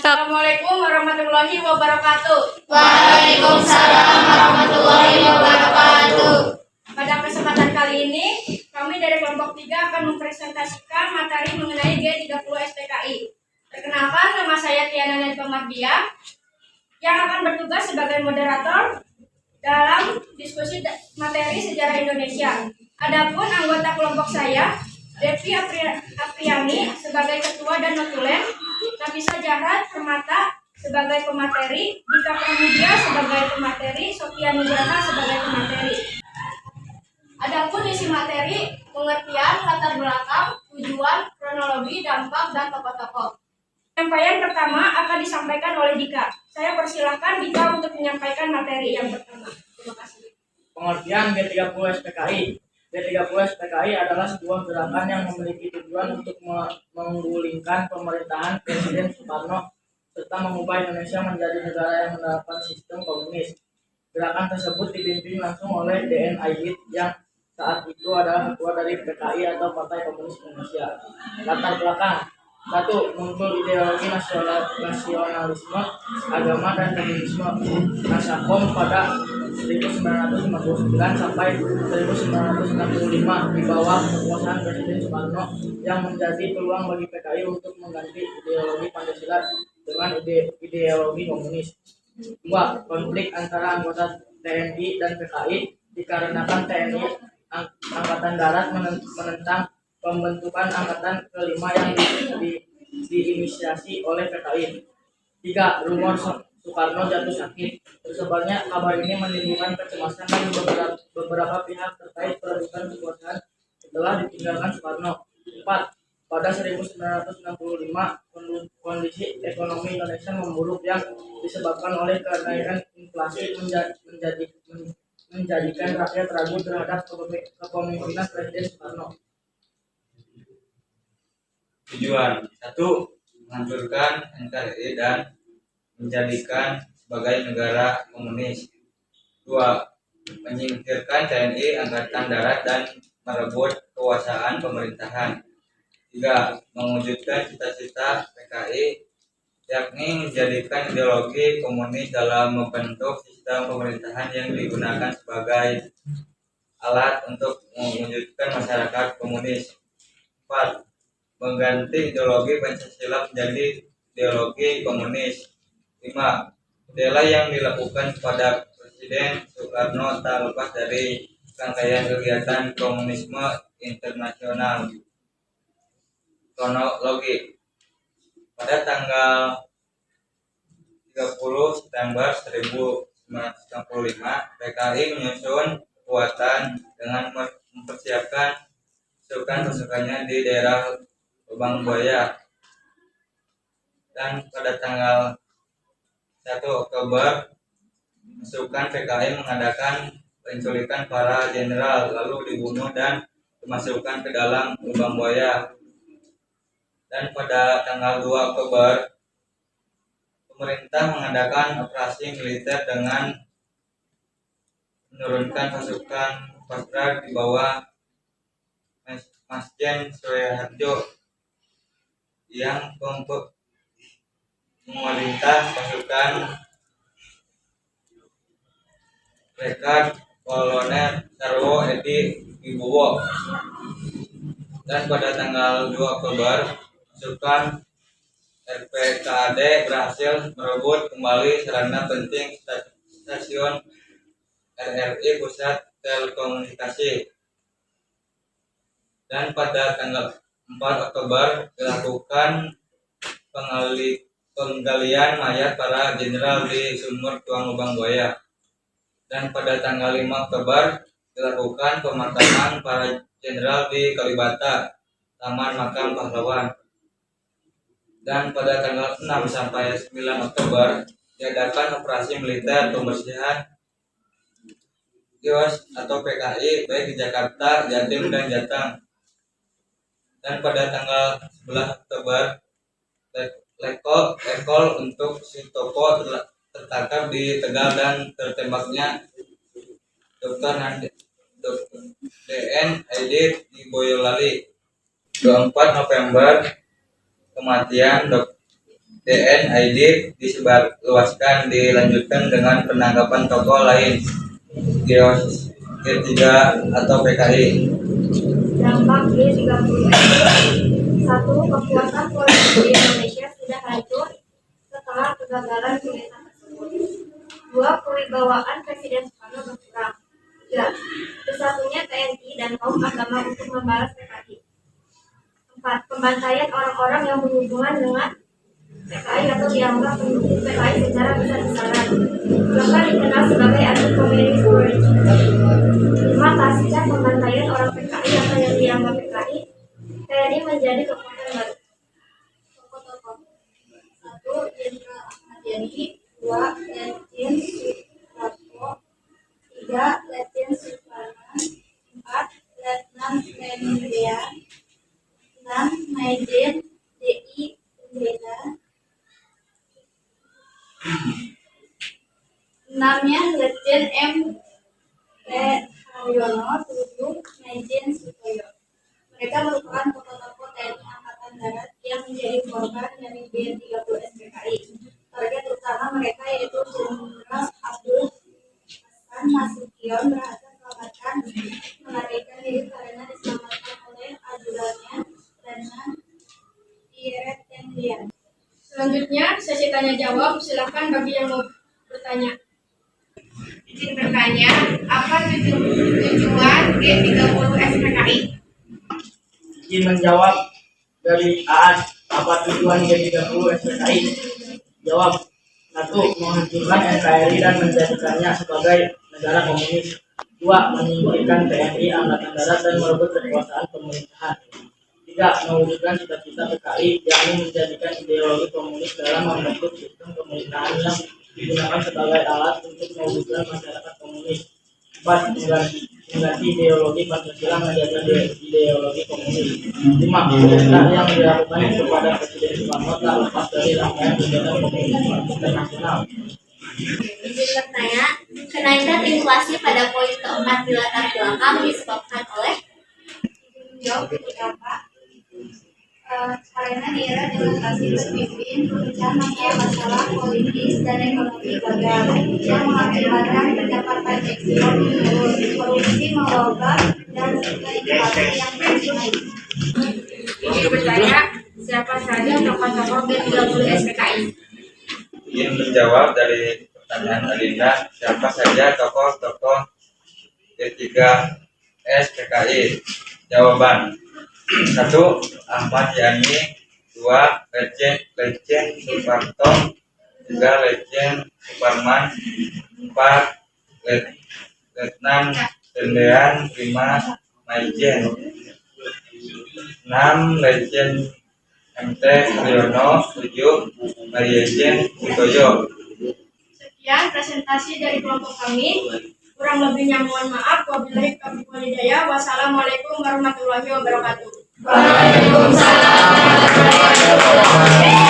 Assalamualaikum warahmatullahi wabarakatuh. Waalaikumsalam warahmatullahi wabarakatuh. Pada kesempatan kali ini, kami dari kelompok 3 akan mempresentasikan materi mengenai G30 SPKI. Perkenalkan, nama saya Tiana Nadpa Mardia, yang akan bertugas sebagai moderator dalam diskusi materi sejarah Indonesia. Adapun anggota kelompok saya, Devi Apriani sebagai ketua dan notulen, Nafisa Jahat Permata sebagai pemateri, Dika Pramudia sebagai pemateri, Sofia Nugraha sebagai pemateri. Adapun isi materi, pengertian, latar belakang, tujuan, kronologi, dampak, dan tokoh-tokoh. Penyampaian pertama akan disampaikan oleh Dika. Saya persilahkan Dika untuk menyampaikan materi yang pertama. Terima kasih. Pengertian G30 SPKI. G30 SPKI adalah sebuah gerakan yang memiliki tujuan untuk menggulingkan pemerintahan Presiden Soekarno serta mengubah Indonesia menjadi negara yang menerapkan sistem komunis. Gerakan tersebut dipimpin langsung oleh D.N. Aidit yang saat itu adalah ketua dari PKI atau Partai Komunis Indonesia. Latar belakang: 1. Muncul ideologi nasionalisme, agama, dan feminisme Nasakom pada 1959 sampai 1965 di bawah kekuasaan Presiden Soekarno yang menjadi peluang bagi PKI untuk mengganti ideologi Pancasila dengan ideologi komunis. 2. Konflik antara anggota TNI dan PKI dikarenakan TNI Angkatan Darat menentang pembentukan angkatan kelima yang diinisiasi oleh PKI. 3. Rumor Soekarno jatuh sakit. Tersebarnya kabar ini menimbulkan kecemasan bagi beberapa pihak terkait perebutan kekuasaan setelah ditinggalkan Soekarno. 4. Pada 1965, kondisi ekonomi Indonesia memburuk yang disebabkan oleh kenaikan inflasi menjadikan rakyat ragu terhadap kepemimpinan Presiden Soekarno. Tujuan: 1. Menghancurkan NKRI dan menjadikan sebagai negara komunis. 2. Menyingkirkan TNI Angkatan Darat dan merebut kekuasaan pemerintahan. 3. Mewujudkan cita-cita PKI, yakni menjadikan ideologi komunis dalam membentuk sistem pemerintahan yang digunakan sebagai alat untuk mewujudkan masyarakat komunis. 4. Mengganti ideologi Pancasila menjadi ideologi komunis. 5. Bela yang dilakukan kepada Presiden Soekarno tak lepas dari rangkaian kegiatan komunisme internasional. Kronologi: pada tanggal 30 September 1965, PKI menyusun kekuatan dengan mempersiapkan pasukan-pasukannya di daerah Lubang Buaya. Dan pada tanggal 1 Oktober, pasukan PKI mengadakan penculikan para jenderal, lalu dibunuh dan dimasukkan ke dalam Lubang Buaya. Dan pada tanggal 2 Oktober, pemerintah mengadakan operasi militer dengan menurunkan pasukan Kostrad di bawah Masjen Soeharjo yang memerintah pasukan Rekad Kolonel Sarwo Edi Wibowo. Dan pada tanggal 2 Oktober, pasukan RPKAD berhasil merebut kembali sarana penting stasiun RRI Pusat Telekomunikasi. Dan pada tanggal 4 Oktober dilakukan penggalian mayat para jenderal di sumur Tuang Lubang Buaya. Dan pada tanggal 5 Oktober dilakukan pemakaman para jenderal di Kalibata, Taman Makam Pahlawan. Dan pada tanggal 6 sampai 9 Oktober diadakan operasi militer pembersihan kios atau PKI baik di Jakarta, Jatim, dan Jateng. Dan pada tanggal 11 Oktober lekol untuk Sitopo tertangkap di Tegal dan tertembaknya Dr. D.N. Aidit di Boyolali. 24 November kematian DNID disebarluaskan, dilanjutkan dengan penangkapan tokoh lain G3 atau PKI. Dampak G30. 1. Kekuatan politik di Indonesia sudah hancur setelah kegagalan kudeta tersebut. 2. Kewibawaan Presiden Soekarno berkurang. 3. Bersatunya TNI dan kaum agama untuk membalas PKI. 4. Pembantaian orang-orang yang berhubungan dengan PKI atau dianggap mendukung PKI secara besar-besaran, bahkan dikenal sebagai anti-communist group. 5. Pasca pembantaian orang PKI atau yang dianggap PKI, TNI menjadi kekuatan baru. Tokoh-tokoh. 1. Jenderal Ahmad Yani. 2. Letjen Suprapto. 3. Letjen Suparman. 4. Letnan Tendean. 6. Maijen DI Pendeta. 6-nya Letjen M. T. Haryono. 7. Maijen Sutoyo. Mereka merupakan tokoh-tokoh TNI Angkatan Darat yang menjadi korban dari G30 SPKI. Target utama mereka yaitu Jenderal Abdul Hasan Nasution berhasil selamatkan melarikan diri karena diselamatkan oleh ajudannya Letnan Pierre Tendian. Selanjutnya sesi tanya jawab, silakan bagi yang mau bertanya. Izin bertanya, apa tujuan G30 SPKI? Izin menjawab dari Aan, apa tujuan G30 SPKI? Jawab. 1. Menghancurkan NKRI dan menjadikannya sebagai negara komunis. 2. Menyingkirkan TNI Angkatan Darat dan merebut kekuasaan pemerintahan. 3. Mewujudkan cita-cita PKI, yakni menjadikan ideologi komunis dalam membentuk sistem pemerintahan yang digunakan sebagai alat untuk mewujudkan masyarakat komunis. 4. Mengganti ideologi Pancasila menjadi ideologi komunis. 5. Kudeta yang dilakukan kepada Presiden Soekarno tak lepas dari rangkaian kegiatan komunis internasional. Izin bertanya, kenaikan inflasi pada poin keempat di latar belakang disebabkan oleh? Jawab beberapa. Karena di era demokrasi terpimpin, pemecahan masalah politis dan ekonomi gagal, yang mengakibatkan pendapatan ekspor menurun, korupsi mewabah, dan inflasi yang terus naik. Izin bertanya, siapa saja tokoh-tokoh G30 SPKI? Ingin menjawab dari pertanyaan Adinda, siapa saja tokoh-tokoh G3 SPKI? Jawaban. 1. Ahmad Yani. 2. Letjen Suparto. 3. Letjen Suparman. 4. Letnan Tendean. 5. Maijen. 6. Letjen MT Haryono. 7. Maijen Sutoyo. Sekian presentasi dari kelompok kami. Kurang lebihnya mohon maaf. Wabillahi taufiq wal hidayah. Wassalamualaikum warahmatullahi wabarakatuh. Waalaikumsalam warahmatullahi wabarakatuh.